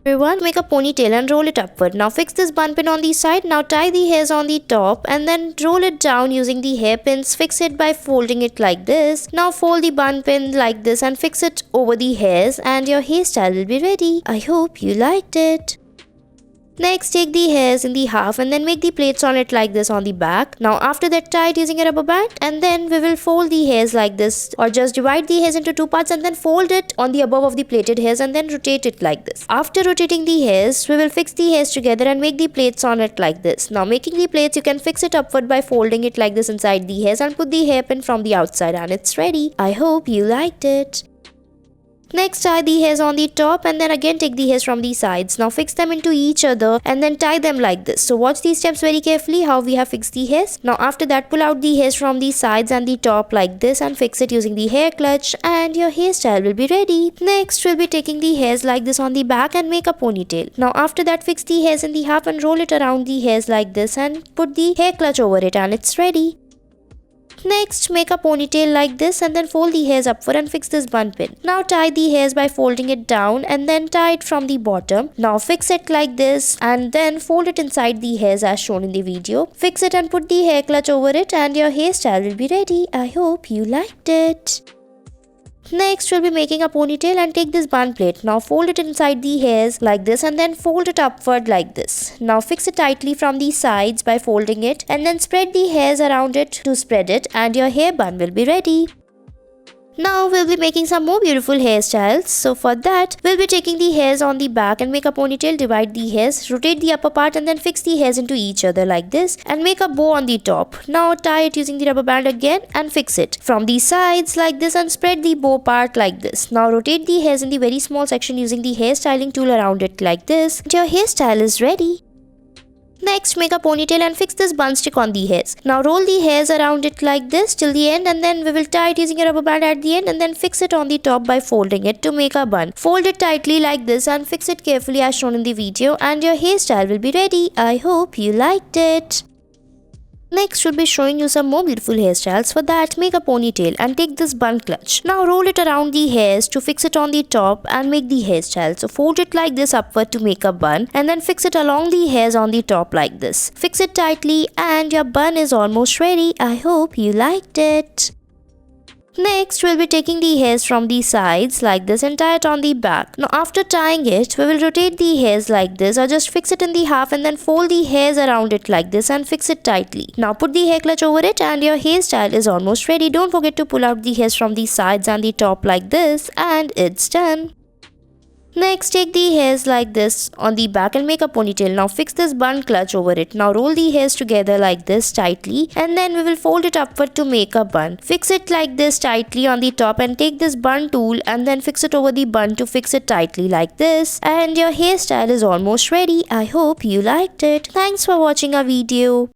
Everyone, make a ponytail and roll it upward. Now fix this bun pin on the side. Now tie the hairs on the top and then roll it down using the hairpins. Fix it by folding it like this. Now fold the bun pin like this and fix it over the hairs and your hairstyle will be ready. I hope you liked it. Next, take the hairs in the half and then make the plaits on it like this on the back. Now after that, tie it using a rubber band and then we will fold the hairs like this, or just divide the hairs into two parts and then fold it on the above of the plaited hairs and then rotate it like this. After rotating the hairs, we will fix the hairs together and make the plaits on it like this. Now making the plaits, you can fix it upward by folding it like this inside the hairs and put the hairpin from the outside and it's ready. I hope you liked it. Next, tie the hairs on the top and then again take the hairs from the sides. Now fix them into each other and then tie them like this. So watch these steps very carefully how we have fixed the hairs. Now after that, pull out the hairs from the sides and the top like this and fix it using the hair clutch and your hairstyle will be ready. Next, we'll be taking the hairs like this on the back and make a ponytail. Now after that, fix the hairs in the half and roll it around the hairs like this and put the hair clutch over it and it's ready. Next, make a ponytail like this and then fold the hairs upward and fix this bun pin. Now tie the hairs by folding it down and then tie it from the bottom. Now fix it like this and then fold it inside the hairs as shown in the video. Fix it and put the hair clutch over it and your hairstyle will be ready. I hope you liked it. Next, we'll be making a ponytail and take this bun plate. Now fold it inside the hairs like this and then fold it upward like this. Now fix it tightly from the sides by folding it and then spread the hairs around it to spread it and your hair bun will be ready. Now we'll be making some more beautiful hairstyles. So for that, we'll be taking the hairs on the back and make a ponytail, divide the hairs, rotate the upper part and then fix the hairs into each other like this and make a bow on the top. Now tie it using the rubber band again and fix it from the sides like this and spread the bow part like this. Now rotate the hairs in the very small section using the hair styling tool around it like this and your hairstyle is ready. Next, make a ponytail and fix this bun stick on the hairs. Now roll the hairs around it like this till the end and then we will tie it using a rubber band at the end and then fix it on the top by folding it to make a bun. Fold it tightly like this and fix it carefully as shown in the video and your hairstyle will be ready. I hope you liked it. Next, we'll be showing you some more beautiful hairstyles. For that, make a ponytail and take this bun clutch. Now roll it around the hairs to fix it on the top and make the hairstyle. So fold it like this upward to make a bun and then fix it along the hairs on the top like this. Fix it tightly and your bun is almost ready. I hope you liked it. Next, we'll be taking the hairs from the sides like this and tie it on the back. Now after tying it, we will rotate the hairs like this or just fix it in the half and then fold the hairs around it like this and fix it tightly. Now put the hair clutch over it and your hairstyle is almost ready. Don't forget to pull out the hairs from the sides and the top like this and it's done. Next, take the hairs like this on the back and make a ponytail. Now fix this bun clutch over it. Now roll the hairs together like this tightly and then we will fold it upward to make a bun. Fix it like this tightly on the top and take this bun tool and then fix it over the bun to fix it tightly like this and your hairstyle is almost ready. I hope you liked it. Thanks for watching our video.